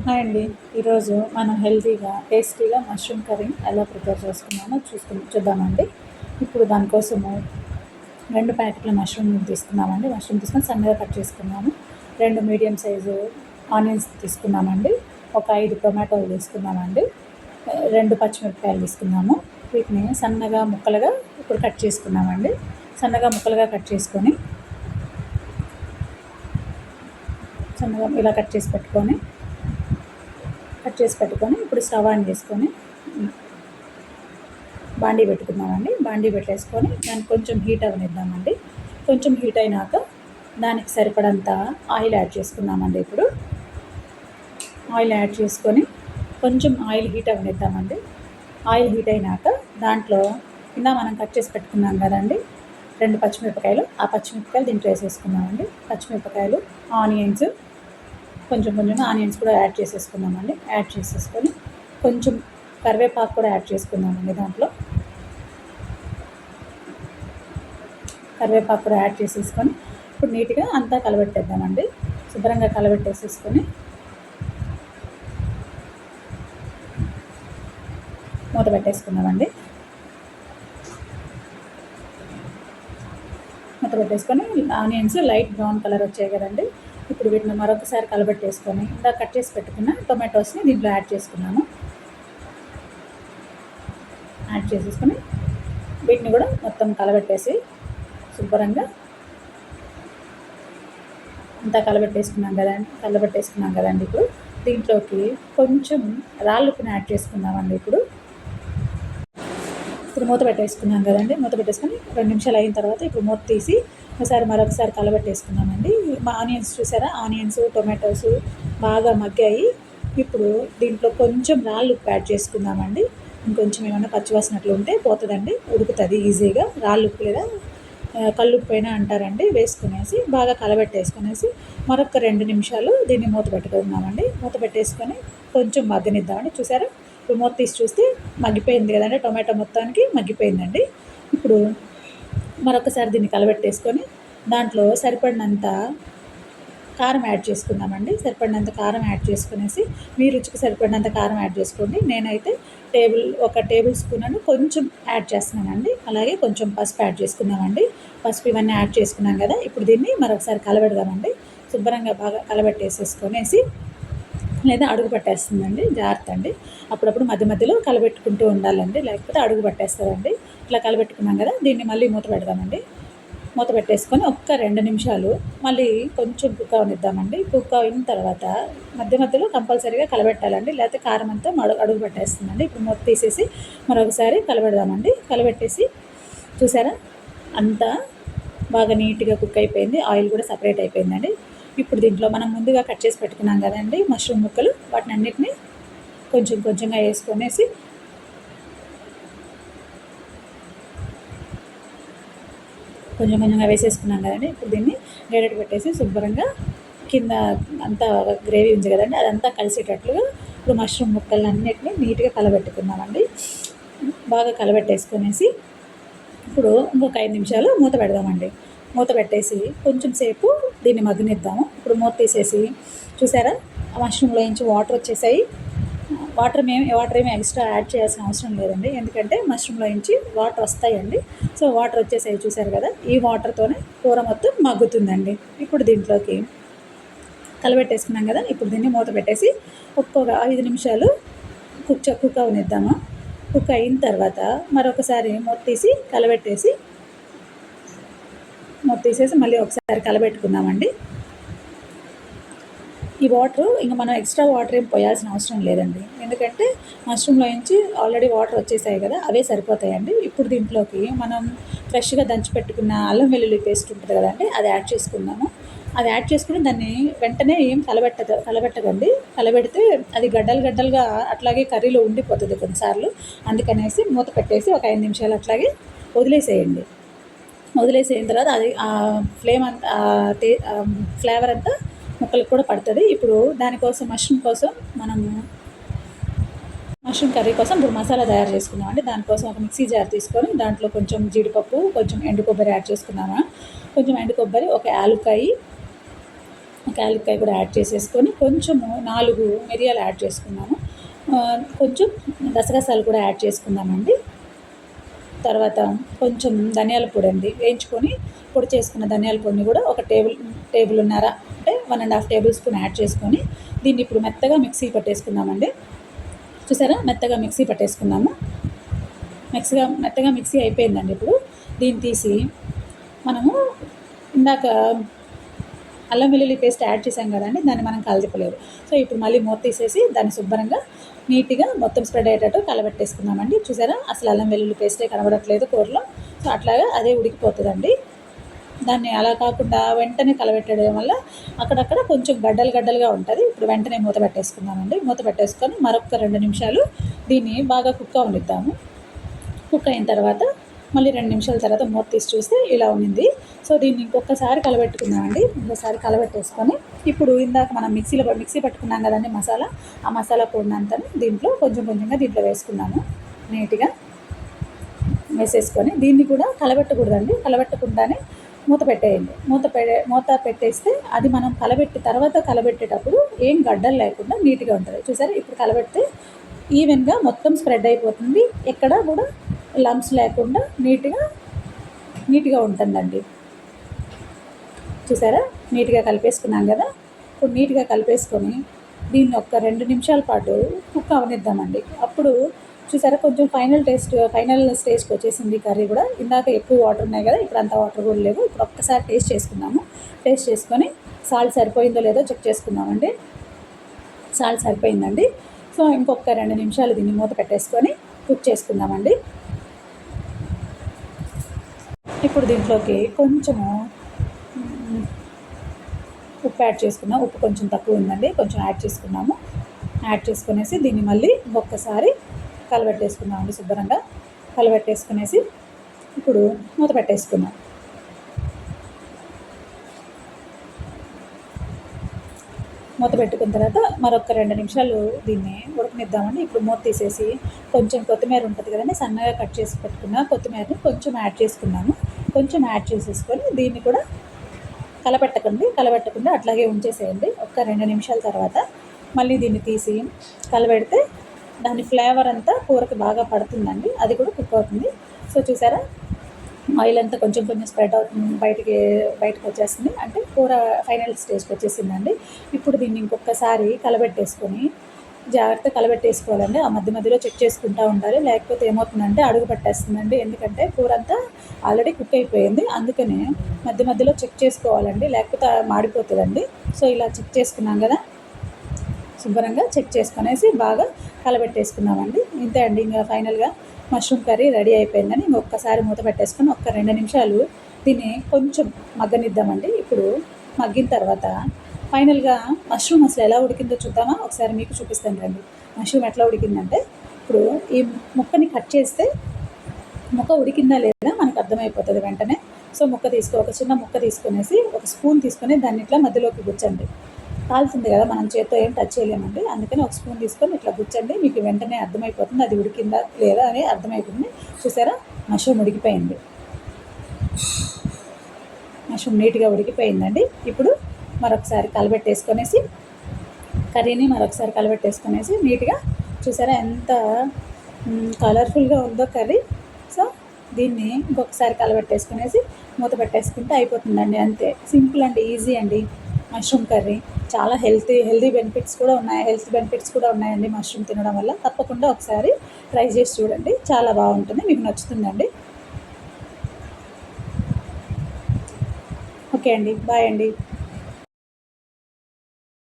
Hi అండి. ఈరోజు మనం హెల్తీగా టేస్టీగా మష్రూమ్ కర్రీ ఎలా ప్రిపేర్ చేసుకున్నామో చూద్దామండి. ఇప్పుడు దానికోసము 2 ప్యాకెట్ల మష్రూమ్ తీసుకున్నామండి. మష్రూమ్ తీసుకొని సన్నగా కట్ చేసుకున్నాము. 2 మీడియం సైజు ఆనియన్స్ తీసుకున్నామండి. ఒక 5 టొమాటోలు తీసుకున్నామండి. 2 పచ్చిమిరపకాయలు తీసుకున్నాము. వీటిని సన్నగా ముక్కలుగా ఇప్పుడు కట్ చేసుకున్నామండి. సన్నగా ముక్కలుగా కట్ చేసుకొని సన్నగా ఇలా కట్ చేసి పెట్టుకొని ఇప్పుడు స్టవ్ ఆన్ చేసుకొని బాండీ పెట్టుకున్నామండి. బాండీ పెట్టేసుకొని దానికి కొంచెం హీట్ అవనిద్దామండి. కొంచెం హీట్ అయినాక దానికి సరిపడంత ఆయిల్ యాడ్ చేసుకున్నామండి. ఇప్పుడు ఆయిల్ యాడ్ చేసుకొని కొంచెం ఆయిల్ హీట్ అవనిద్దామండి. ఆయిల్ హీట్ అయినాక దాంట్లో కింద మనం కట్ చేసి పెట్టుకున్నాం కదండి 2 పచ్చిమిరపకాయలు, ఆ పచ్చిమిరపకాయలు దీంట్లో వేసేసుకున్నామండి. పచ్చిమిరపకాయలు, ఆనియన్స్, కొంచెం ఆనియన్స్ కూడా యాడ్ చేసేసుకున్నామండి. యాడ్ చేసేసుకొని కొంచెం కరివేపాకు కూడా యాడ్ చేసుకున్నామండి. దాంట్లో కరివేపాకు కూడా యాడ్ చేసేసుకొని ఇప్పుడు నీట్గా అంతా కలబెట్టేద్దామండి. శుభ్రంగా కలబెట్టేసేసుకొని మూత పెట్టేసుకున్నామండి. మూత పెట్టేసుకొని ఆనియన్స్ లైట్ బ్రౌన్ కలర్ వచ్చాయి కదండి. ఇప్పుడు వీటిని మరొకసారి కలబెట్టేసుకొని ఇంకా కట్ చేసి పెట్టుకున్న టొమాటోస్ని దీంట్లో యాడ్ చేసుకున్నాము. యాడ్ చేసేసుకొని వీటిని కూడా మొత్తం కలబెట్టేసి శుభ్రంగా అంతా కలబెట్టేసుకున్నాం కదండి. ఇప్పుడు దీంట్లోకి కొంచెం రాళ్ళుప్పుని యాడ్ చేసుకున్నామండి. ఇప్పుడు మూత పెట్టేసుకున్నాం కదండి. మూత పెట్టేసుకొని 2 నిమిషాలు అయిన తర్వాత ఇప్పుడు మూత తీసి మరొకసారి కలబెట్టేసుకున్నామండి. ఆనియన్స్ చూసారా, ఆనియన్స్ టొమాటోస్ బాగా మగ్గాయి. ఇప్పుడు దీంట్లో కొంచెం రాళ్ళుప్పు యాడ్ చేసుకుందామండి. ఇంకొంచెం ఏమైనా పచ్చివాసనట్లు ఉంటే పోతుందండి, ఉడుకుతుంది ఈజీగా. రాళ్ళుప్పు లేదా కల్లుప్పు అయినా అంటారండి. వేసుకునేసి బాగా కలబెట్టేసుకునేసి మరొక 2 నిమిషాలు దీన్ని మూత పెట్టుకుందామండి. మూత పెట్టేసుకొని కొంచెం మగ్గనిద్దామండి. చూసారా, ఇప్పుడు మూత తీసి చూస్తే మగ్గిపోయింది కదండి. టొమాటో మొత్తానికి మగ్గిపోయిందండి. ఇప్పుడు మరొకసారి దీన్ని కలబెట్టేసుకొని దాంట్లో సరిపడినంత కారం యాడ్ చేసుకుందామండి. సరిపడినంత కారం యాడ్ చేసుకునేసి మీ రుచికి సరిపడినంత కారం యాడ్ చేసుకోండి. నేనైతే 1 టేబుల్ స్పూన్ అని కొంచెం యాడ్ చేస్తున్నానండి. అలాగే కొంచెం పసుపు యాడ్ చేసుకుందామండి. పసుపు ఇవన్నీ యాడ్ చేసుకున్నాం కదా. ఇప్పుడు దీన్ని మరొకసారి కలబెడదామండి. శుభ్రంగా బాగా కలబెట్టేసేసుకొనేసి, లేదా అడుగు పట్టేస్తుందండి, జాగ్రత్త అండి. అప్పుడప్పుడు మధ్యలో కలబెట్టుకుంటూ ఉండాలండి, లేకపోతే అడుగు పట్టేస్తుందండి. ఇట్లా కలబెట్టుకున్నాం కదా, దీన్ని మళ్ళీ మూత పెడదామండి. మూత పెట్టేసుకొని ఒక్క 2 నిమిషాలు మళ్ళీ కొంచెం కుక్ అవనిద్దామండి. కుక్ అయిన తర్వాత మధ్యలో కంపల్సరీగా కలబెట్టాలండి, లేకపోతే కారం అంతా అడుగు పట్టేస్తుందండి. ఇప్పుడు మూత తీసేసి మరొకసారి కలబెడదామండి. కలబెట్టేసి చూసారా, అంతా బాగా నీట్గా కుక్ అయిపోయింది. ఆయిల్ కూడా సపరేట్ అయిపోయిందండి. ఇప్పుడు దీంట్లో మనం ముందుగా కట్ చేసి పెట్టుకున్నాం కదండి మష్రూమ్ ముక్కలు, వాటిని అన్నిటినీ కొంచెంగా వేసుకొనేసి కొంచెంగా వేసేసుకున్నాం కదండి. ఇప్పుడు దీన్ని గరిటె పెట్టేసి శుభ్రంగా కింద అంతా గ్రేవీ ఉంది కదండి, అదంతా కలిసేటట్లుగా ఇప్పుడు మష్రూమ్ ముక్కలన్నిటినీ నీట్గా కలబెట్టుకున్నామండి. బాగా కలబెట్టేసుకొనేసి ఇప్పుడు ఇంకొక 5 నిమిషాలు మూత పెడదామండి. మూత పెట్టేసి కొంచెం సేపు దీన్ని మగ్గనిద్దాము. ఇప్పుడు మూత తీసేసి చూసారా, మష్రూమ్లో నుంచి వాటర్ వచ్చేసాయి. వాటర్ ఏమి ఎక్స్ట్రా యాడ్ చేయాల్సిన అవసరం లేదండి, ఎందుకంటే మష్రూమ్లో నుంచి వాటర్ వస్తాయండి. సో వాటర్ వచ్చేసాయి చూసారు కదా. ఈ వాటర్తోనే కూర మొత్తం మగ్గుతుందండి. ఇప్పుడు దీంట్లోకి కలబెట్టేసుకున్నాం కదా. ఇప్పుడు దీన్ని మూత పెట్టేసి ఒక్కొక్క 5 నిమిషాలు కుక్ అవనిద్దాము. కుక్ అయిన తర్వాత మరొకసారి మూత తీసేసి మళ్ళీ ఒకసారి కలబెట్టుకుందామండి. ఈ వాటర్ ఇంకా మనం ఎక్స్ట్రా వాటర్ ఏం పోయాల్సిన అవసరం లేదండి, ఎందుకంటే మష్రూమ్లో నుంచి ఆల్రెడీ వాటర్ వచ్చేసాయి కదా, అవే సరిపోతాయండి. ఇప్పుడు దీంట్లోకి మనం ఫ్రెష్గా దంచి పెట్టుకున్న అల్లం వెల్లుల్లి పేస్ట్ ఉంటుంది కదండి, అది యాడ్ చేసుకుందాము. అది యాడ్ చేసుకుని దాన్ని వెంటనే ఏం కలబెట్టకండి. కలబెడితే అది గడ్డలుగా అట్లాగే కర్రీలో ఉండిపోతుంది కొన్నిసార్లు. అందుకనేసి మూత పెట్టేసి ఒక 5 నిమిషాలు అట్లాగే వదిలేసేయండి. వదిలేసేయిన తర్వాత అది ఫ్లేవర్ అంతా ముక్కలకు కూడా పడుతుంది. ఇప్పుడు దానికోసం మష్రూమ్ కర్రీ కోసం ఇప్పుడు మసాలా తయారు చేసుకున్నామండి. దానికోసం ఒక మిక్సీ జార్ తీసుకొని దాంట్లో కొంచెం జీడిపప్పు, కొంచెం ఎండు కొబ్బరి యాడ్ చేసుకున్నాము. కొంచెం ఎండు కొబ్బరి, ఒక యాలుక్కాయి, ఒక యాలక్కాయ కూడా యాడ్ చేసేసుకొని కొంచెము 4 మిరియాలు యాడ్ చేసుకున్నాము. కొంచెం గసగసాలు కూడా యాడ్ చేసుకుందామండి. తర్వాత కొంచెం ధనియాల పొడి అండి, వేయించుకొని పొడి చేసుకున్న ధనియాల పొడిని కూడా ఒక టేబుల్న్నర అంటే 1½ టేబుల్ స్పూన్ యాడ్ చేసుకొని దీన్ని ఇప్పుడు మెత్తగా మిక్సీ పట్టేసుకుందామండి. చూసారా, మెత్తగా మిక్సీ పట్టేసుకున్నాము. మెత్తగా మిక్సీ అయిపోయిందండి. ఇప్పుడు దీన్ని తీసి మనము ఇందాక అల్లం వెల్లుల్లి పేస్ట్ యాడ్ చేసాం కదండి, దాన్ని మనం కలపలేదు. సో ఇప్పుడు మళ్ళీ మూత తీసేసి దాన్ని శుభ్రంగా నీట్గా మొత్తం స్ప్రెడ్ అయ్యేటట్టు కలబెట్టేసుకుందామండి. చూసారా, అసలు అల్లం వెల్లుల్లి పేస్టే కనబడట్లేదు కూరలో. సో అట్లాగా అదే ఉడికిపోతుందండి. దాన్ని అలా కాకుండా వెంటనే కలబెట్టడం వల్ల అక్కడక్కడ కొంచెం గడ్డలుగా ఉంటుంది. ఇప్పుడు వెంటనే మూత పెట్టేసుకుందామండి. మూత పెట్టేసుకొని మరొక 2 నిమిషాలు దీన్ని బాగా కుక్ అవనిద్దాము. కుక్ అయిన తర్వాత మళ్ళీ 2 నిమిషాల తర్వాత మూత తీసి చూస్తే ఇలా ఉంది. సో దీన్ని ఇంకొకసారి కలబెట్టుకుందామండి. ఇంకోసారి కలబెట్టేసుకొని ఇప్పుడు ఇందాక మనం మిక్సీ పట్టుకున్నాం కదండి మసాలా, ఆ మసాలా పొడినంతా దీంట్లో కొంచెంగా దీంట్లో వేసుకున్నాము. నీట్గా వేసేసుకొని దీన్ని కూడా కలబెట్టకూడదండి. కలబెట్టకుండానే మూత పెట్టేయండి. మూత పెట్టేస్తే అది మనం కలబెట్టేటప్పుడు ఏం గడ్డలు లేకుండా నీట్గా ఉంటుంది. చూసారా, ఇప్పుడు కలబెడితే ఈవెన్గా మొత్తం స్ప్రెడ్ అయిపోతుంది. ఎక్కడ కూడా లంప్స్ లేకుండా నీట్గా ఉంటుందండి. చూసారా, నీట్గా కలిపేసుకున్నాం కదా. ఇప్పుడు నీట్గా కలిపేసుకొని దీన్ని ఒక 2 నిమిషాల పాటు కుక్ అవనిద్దామండి. అప్పుడు చూసారా, కొంచెం ఫైనల్ స్టేజ్కి వచ్చేసింది కర్రీ కూడా. ఇందాక ఎక్కువ వాటర్ ఉన్నాయి కదా, ఇప్పుడు అంత వాటర్ కూడా లేవు. ఇప్పుడు ఒక్కసారి టేస్ట్ చేసుకుందాము. టేస్ట్ చేసుకొని సాల్ట్ సరిపోయిందో లేదో చెక్ చేసుకుందామండి. సాల్ట్ సరిపోయిందండి. సో ఇంకొక 2 నిమిషాలు దీన్ని మూత పెట్టేసుకొని కుక్ చేసుకుందామండి. ఇప్పుడు దీంట్లోకి కొంచెము ఉప్పు యాడ్ చేసుకున్నాం. ఉప్పు కొంచెం తక్కువ ఉందండి, కొంచెం యాడ్ చేసుకున్నాము. యాడ్ చేసుకునేసి దీన్ని మళ్ళీ ఒక్కసారి కలబెట్టేసుకుందామండి. శుభ్రంగా కలబెట్టేసుకునేసి ఇప్పుడు మూత పెట్టేసుకున్నాం. మూత పెట్టుకున్న తర్వాత మరొక 2 నిమిషాలు దీన్ని ఉడకనిద్దామండి. ఇప్పుడు మూత తీసేసి కొంచెం కొత్తిమీర ఉంటుంది కదండి, సన్నగా కట్ చేసి పెట్టుకున్న కొత్తిమీరని కొంచెం యాడ్ చేసుకున్నాము. కొంచెం యాడ్ చేసేసుకొని దీన్ని కూడా కలబెట్టకుండా అట్లాగే ఉంచేసేయండి. ఒక 2 నిమిషాల తర్వాత మళ్ళీ దీన్ని తీసి కలబెడితే దాని ఫ్లేవర్ అంతా కూరకి బాగా పడుతుందండి. అది కూడా కుక్ అవుతుంది. సో చూసారా, ఆయిల్ అంతా కొంచెం స్ప్రెడ్ అవుతుంది, బయటకు వచ్చేస్తుంది. అంటే కూర ఫైనల్ స్టేజ్కి వచ్చేసిందండి. ఇప్పుడు దీన్ని ఇంకొకసారి కలబెట్టేసుకొని జాగ్రత్తగా కలబెట్టేసుకోవాలండి. ఆ మధ్యలో చెక్ చేసుకుంటూ ఉండాలి, లేకపోతే ఏమవుతుందంటే అడుగు పట్టేస్తుందండి. ఎందుకంటే కూర అంతా ఆల్రెడీ కుక్ అయిపోయింది, అందుకనే మధ్యలో చెక్ చేసుకోవాలండి, లేకపోతే మాడిపోతుందండి. సో ఇలా చెక్ చేసుకున్నాం కదా, శుభ్రంగా చెక్ చేసుకునేసి బాగా కలబెట్టేసుకున్నామండి. ఇంతే అండి. ఇంకా ఫైనల్గా మష్రూమ్ కర్రీ రెడీ అయిపోయిందని ఇంకొకసారి మూత పెట్టేసుకొని ఒక 2 నిమిషాలు దీన్ని కొంచెం మగ్గనిద్దామండి. ఇప్పుడు మగ్గిన తర్వాత ఫైనల్గా మష్రూమ్ అసలు ఎలా ఉడికిందో చూద్దామా, ఒకసారి మీకు చూపిస్తాను రండి. మష్రూమ్ ఎట్లా ఉడికిందంటే, ఇప్పుడు ఈ ముక్కని కట్ చేస్తే ముక్క ఉడికిందా లేదా మనకు అర్థమైపోతుంది వెంటనే. సో ఒక చిన్న ముక్క తీసుకునేసి ఒక స్పూన్ తీసుకొని దాన్ని ఇట్లా మధ్యలోకి గుచ్చండి. కాలుతుంది కదా, మనం చేత్తో ఏం టచ్ చేయలేమండి. అందుకని ఒక స్పూన్ తీసుకొని ఇట్లా గుచ్చండి, మీకు వెంటనే అర్థమైపోతుంది అది ఉడికిందా లేదా అని అర్థమైపోతుంది. చూసారా, మష్రూమ్ ఉడికిపోయింది. మష్రూమ్ నీట్గా ఉడికిపోయిందండి. ఇప్పుడు మరొకసారి కలబెట్టేసుకొనేసి కర్రీని నీట్గా చూసారా ఎంత కలర్ఫుల్గా ఉందో కర్రీ. సో దీన్ని ఇంకొకసారి కలబెట్టేసుకునేసి మూత పెట్టేసుకుంటే అయిపోతుందండి. అంతే, సింపుల్ అండి, ఈజీ అండి మష్రూమ్ కర్రీ. చాలా హెల్తీ బెనిఫిట్స్ కూడా ఉన్నాయండి మష్రూమ్ తినడం వల్ల. తప్పకుండా ఒకసారి ట్రై చేసి చూడండి, చాలా బాగుంటుంది, మీకు నచ్చుతుందండి. ఓకే అండి, బాయ్ అండి.